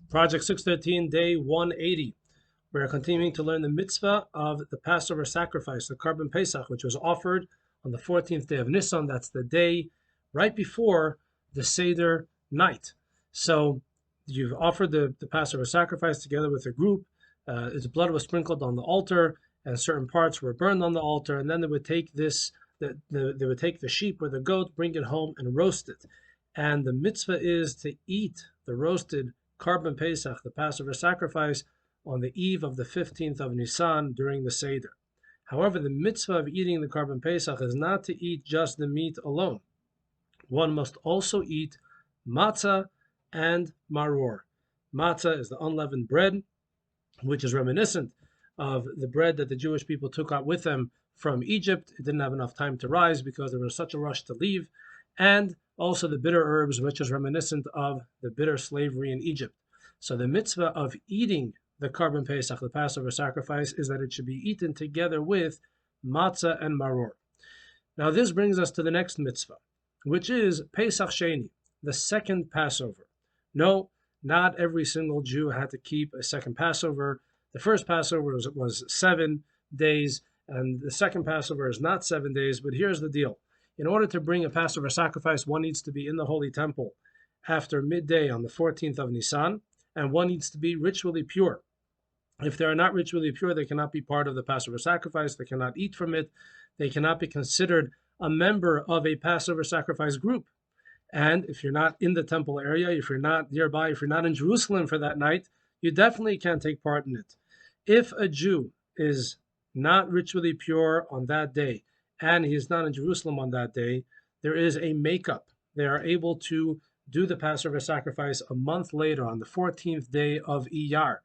Project 613, day 180. We are continuing to learn the mitzvah of the Passover sacrifice, the Karban Pesach, which was offered on the 14th day of Nisan. That's the day right before the Seder night. So you've offered the Passover sacrifice together with a group. Its blood was sprinkled on the altar, and certain parts were burned on the altar. And then they would take they would take the sheep or the goat, bring it home, and roast it. And the mitzvah is to eat the roasted Karban Pesach, the Passover sacrifice, on the eve of the 15th of Nisan during the Seder. However, the mitzvah of eating the Karban Pesach is not to eat just the meat alone. One must also eat matzah and maror. Matzah is the unleavened bread, which is reminiscent of the bread that the Jewish people took out with them from Egypt. It didn't have enough time to rise because there was such a rush to leave. And also the bitter herbs, which is reminiscent of the bitter slavery in Egypt. So the mitzvah of eating the Karban Pesach, the Passover sacrifice, is that it should be eaten together with matzah and maror. Now this brings us to the next mitzvah, which is Pesach Sheni, the second Passover. No, not every single Jew had to keep a second Passover. The first Passover was 7 days, and the second Passover is not 7 days, but here's the deal. In order to bring a Passover sacrifice, one needs to be in the Holy Temple after midday on the 14th of Nisan, and one needs to be ritually pure. If they are not ritually pure, they cannot be part of the Passover sacrifice, they cannot eat from it, they cannot be considered a member of a Passover sacrifice group. And if you're not in the temple area, if you're not nearby, if you're not in Jerusalem for that night, you definitely can't take part in it. If a Jew is not ritually pure on that day, and he is not in Jerusalem on that day, there is a makeup. They are able to do the Passover sacrifice a month later on the 14th day of Iyar.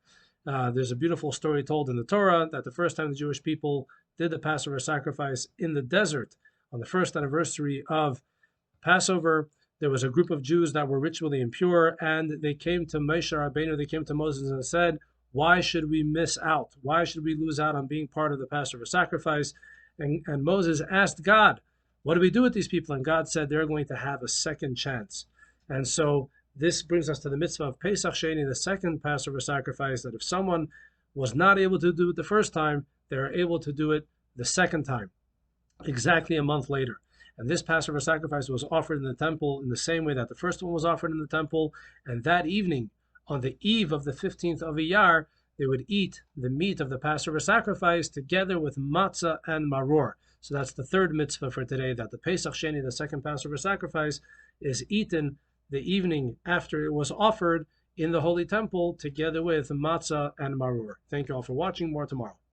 There's a beautiful story told in the Torah that the first time the Jewish people did the Passover sacrifice in the desert on the first anniversary of Passover, there was a group of Jews that were ritually impure, and they came to Moshe Rabbeinu, they came to Moses and said, why should we miss out? Why should we lose out on being part of the Passover sacrifice? And Moses asked God, what do we do with these people? And God said they're going to have a second chance. And so this brings us to the mitzvah of Pesach Sheni, the second Passover sacrifice, that if someone was not able to do it the first time, they're able to do it the second time, exactly a month later. And this Passover sacrifice was offered in the temple in the same way that the first one was offered in the temple. And that evening, on the eve of the 15th of Iyar, they would eat the meat of the Passover sacrifice together with matzah and maror. So that's the third mitzvah for today, that the Pesach Sheni, the second Passover sacrifice, is eaten the evening after it was offered in the Holy Temple together with matzah and maror. Thank you all for watching. More tomorrow.